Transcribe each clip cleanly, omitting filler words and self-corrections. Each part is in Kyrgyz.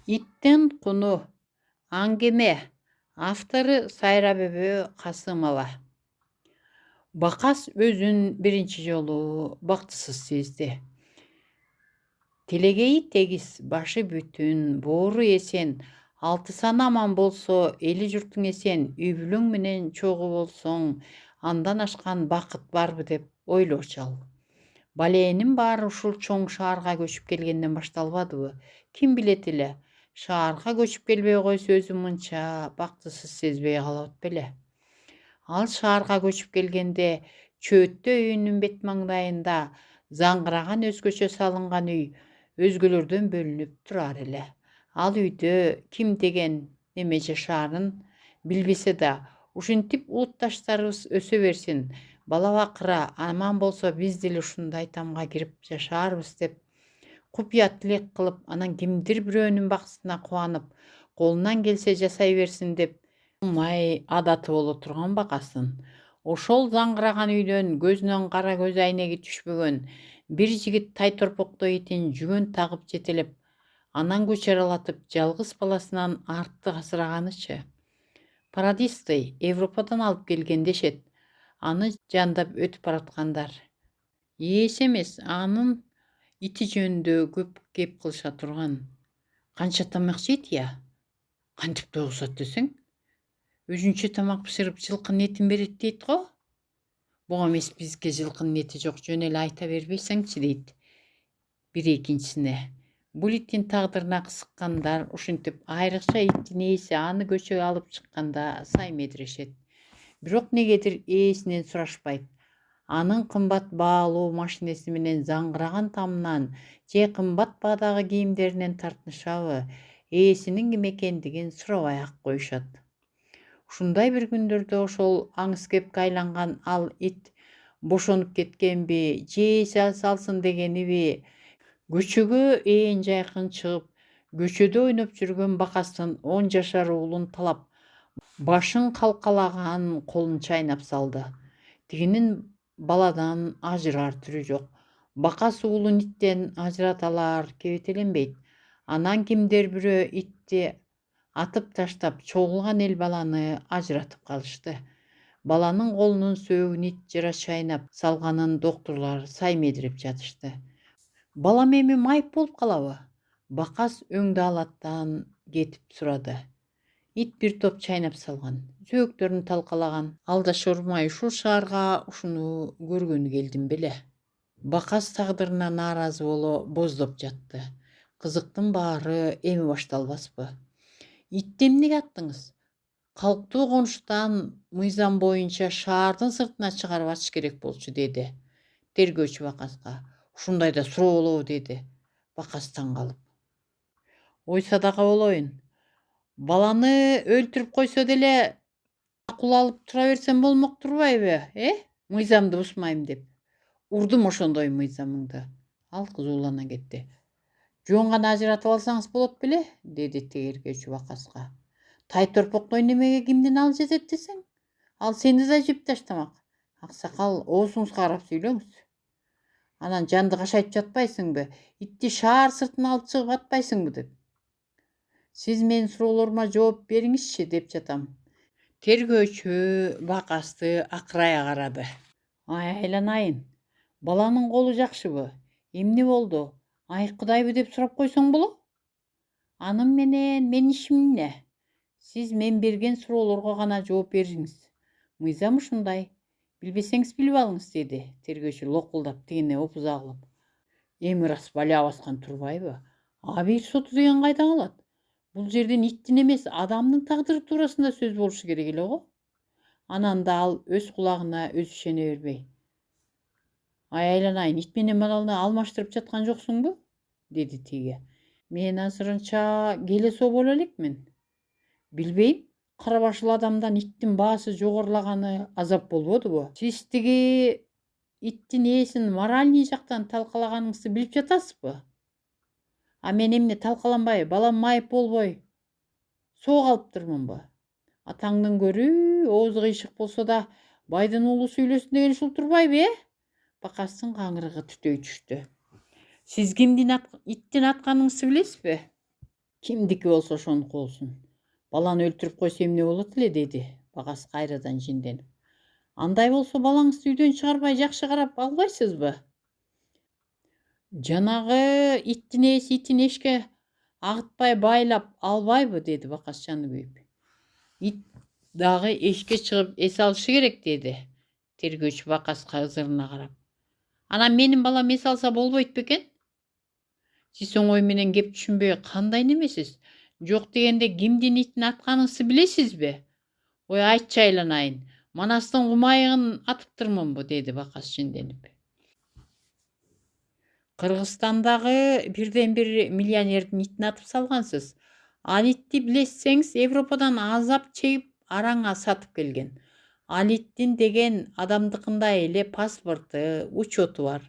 Иттин куну. Аңгеме. Автору Сайра Бөбө Касымова. Бакас өзүн биринчи жолу бактысыз сезди. Телегейи тегиз, башы бүтүн, боору эсен, алты саны аман болсо, эли журтуң эсен, үй бүлөң менен чогуу болсоң, андан ашкан бакыт барбы деп ойлочу ал. Балээнин баары ушул чоң шаарга көчүп келгенден башталбадыбы? Ким билет эле? Шаарга көчүп келбей койсо өзүн мынча бактысыз сезбей калат беле. Ал шаарга көчүп келгенде чөөттө үйүнүн бет маңдайында заңгыраган өзгөчө салынган үй өзгөлөрдөн бөлүнүп турар эле. Ал үйдө ким деген неме жашаарын билбесе да, ушинтип улутташтарыбыз өсө берсин, бала бакыра аман болсо биз деле ушундай тамга кирип жашаарбыз деп купуя тилек кылып, анан кимдир бирөөнүн бакытына кубанып, колунан келсе жасай берсин деп май адаты боло турган бакасын. Ошол заңгыраган үйдөн көзүнөн кара көз айнеги түшпөгөн бир жигит Тайторпоктой итин жүгөн тагып жетелеп, анан күч аралатып жалгыз баласынан артык асыраганычы. Парадисты Европадан алып келген дешет. Аны жандап өтүп бараткандар. Ээси эмес, анын ити жөнүндө көп кеп кылыша турган. Канча тамак жейт я? Кантип тогузат десең? Өзүнчө тамак бышырып жылкынын этин берет дейт го. Буга эмес бизге жылкынын эти жок, жөн эле айта бербейсиңчи дейт бири экинчисине. Бул иттин тагдырына кызыккандар ушинтип айрыкча иттин ээси аны көчөгө алып чыкканда сай медирешет. Бирок негедир ээсинен сурашпайт. Анын кымбат баалуу машинеси менен заңгыраган тамынан же кымбат баадагы кийимдеринен тартынышабы, ээсинин ким экендигин сурабай ак коюшат. Ушундай бир күндөрдө ошол аңыз кепке айланган ал ит бошонуп кеткенби, же салсын дегениби, көчөгө ээн жайкын чыгып, көчөдө ойноп жүргөн бакастын 10 жашар уулун талап, башын калкалаган колун чайнап салды. Тигинин баладан ажырар түрү жок. Бакас уулун иттен ажыраталар кебетеленбейт. Анан кимдир бирөө итти атып таштап, чогулган эл баланы ажыратып калышты. Баланын колунун сөөгүн ит жыра чайнап салганын доктурлар сай медирип жатышты. Балам эми майып болуп калабы? Бакас өңдү алаттан кетип сурады. Ит бир топ чайнап салган, сөөктөрүн талкалаган. Алдаша урмай ушул шаарга ушуну көргөнү келдим беле. Бакас тагдырына нааразы боло боздоп жатты. Кызыктын баары эми башталбаспы? Итти эмнеге аттыңыз? Калктуу конуштан мыйзам боюнча шаардын сыртына чыгарып атыш керек болчу деди. Тергөөчү Бакаска. Ушундай да суроо болобу деди. Бакас таң калып. Ойса дагы болоюн. Баланы өлтүрүп койсо деле акыл алып тура берсем болмок турбайбы, Мыйзамды бузмайм деп. Урдум ошондой мыйзамыңды. Ал кызуулана кетти. Жөн гана ажыратып алсаңыз болот беле? Деди тергөөчү Бакаска. Тайторпоктой немеге кимдин ал жетет десең? Ал сени да жеп таштамак. Аксакал, оозуңузга карап сүйлөңүз. Анан жанды кашайтып жатпайсыңбы? Итти шаар сыртына алып чыгып атпайсыңбы деп. Сиз менин суроолорума жооп бериңизчи деп жатам. Тергөөчү Бакасты акырая карады. Айланайын. Баланын колу жакшыбы? Эмне болду? Айкыдайбы деп сурап койсоң болот? Анын менен менин ишим эмне? Сиз мен берген суроолорго гана жооп бериңиз. Мыйзам ушундай. Билбесеңиз билип алыңыз деди. Тергөөчү локулдап тигине опуза кылып. Эми ырас баля баскан турбайбы? Абийир соту деген кайда калат? Бул жерден иттин эмес, адамдын тагдыры туурасында сөз болушу керек эле го. Анан да ал өз кулагына өзү ишене бербей. Айланайын, ит менен баланы алмаштырып жаткан жоксуңбу? Деди тиги. Мен азырынча келе боло элекмин. Билбейм, кара башыл адамдан иттин баасы жогорулаганы азап болбодубу? Сиз тиги иттин ээсин моральный жактан талкалаганыңызды билип жатасызбы? А мен эмне талкаланбай, балам майып болбой соо калыптырмынбы? Атаңдын көрү оозу кыйшык болсо да байдын уулу сүйлөсүн деген ушул турбайбы, Бакастын каңырыгы түтөй түштү. Сиз кимдин иттин атканыңызды билесизби? Кимдики болсо ошонуку болсун. Баланы өлтүрүп койсо эмне болот эле, деди Багас кайрадан жинденип. Андай болсо балаңызды үйдөн чыгарбай жакшы карап албайсызбы? Жанагы иттин ээси итин эшикке агытпай байлап албайбы, деди Бакас жаны күйүп. Ит дагы эшикке чыгып эс алышы керек, деди тергөөчү Бакаска ызырына карап. Анан менин балам эс алса болбойт бекен? Сиз оңой менен кеп түшүнбөй кандай немесиз? Жок дегенде кимдин итин атканыңызды билесизби? Ой, айтчы айланайын. Манастын кумайыгын атыптырмынбы, деди Бакас жинденип. Кыргызстандагы бирден бир миллионердин итин атып салгансыз. Ал итти билесеңиз Европадан азап чегип араңа сатып келген. Ал иттин деген адамдыкындай эле паспорту, учету бар.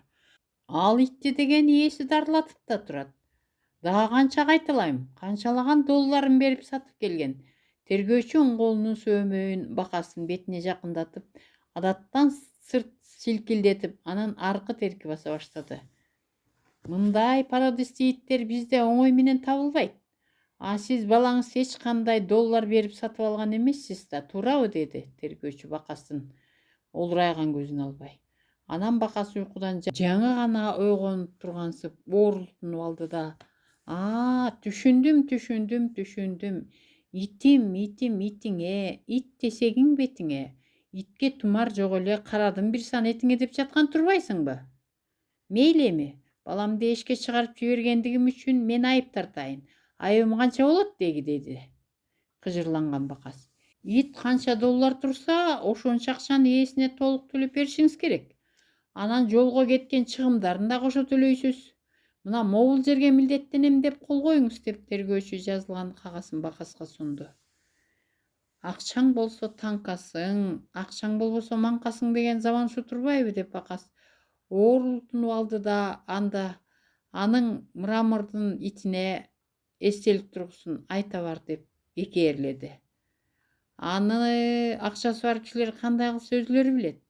Ал итти деген ээси дарылатып да турат. Дагы канча кайталайм, канчалаган долларын берип сатып келген. Тергөөчү оң колунун сөөмөйүн Бакастын бетине жакындатып, адаттан сырт силкилдетип, анан аркы терки баса баштады. Мындай пародисти иттер бизде оңой менен табылбайт. Сиз балаңыз эч кандай доллар берип сатып алган эмессиз да, туурабы, деди тергөөчү Бакастын олурайган көзүн албай. Анан Бакас уйкудан жаңы гана ойгонуп тургансып оорултунуп алды да: түшүндүм. Итим, итиңе, ит тесегиң бетиңе. Итке тумар жок эле карадын бир сан этиңе деп жаткан турбайсыңбы? Мейли эми, баламды эшикке чыгарып жибергендигим үчүн мен айып тартайын. Айыбым канча болот, деди кыжырланган Бакас. Ит канча доллар турса, ошончо акчаны ээсине толук төлөп беришиңиз керек. Анан жолго кеткен чыгымдарын да кошо төлөйсүз. Мына могул жерге милдеттенем деп кол коюңуз, деп тергөөчү жазылган кагаздын Бакаска сунду. Акчаң болсо таңкасың, акчаң болбосо маңкасың деген заман ушу турбайбы, деп Бакас оорултунуп алды да аның мрамордун итине эстелик тургусун айта бар деп экээрледи. Аны акчасы бар кишилер кандай кылса өзүлөрү билет.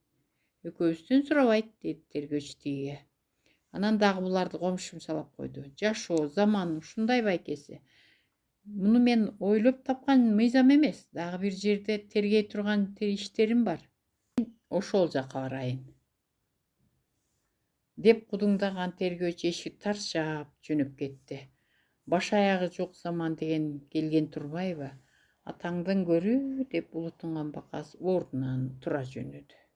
Экөөбүздөн сурабайт, деди тергөөчү тигиге. Анан дагы буларды комшум салап койду. Жашоо, заман ушундай байкеси. Муну мен ойлоп тапкан мыйзам эмес. Дагы бир жерде тергей турган иштерим бар. Ошол жака барайын, деп кудуңдаган тергөөчү эшикти тарс жаап жөнөп кетти. Баш аягы жок заман деген келген турбайбы? Атаңдын көрү, деп улутунган Бакас ордунан тура жөнөдү.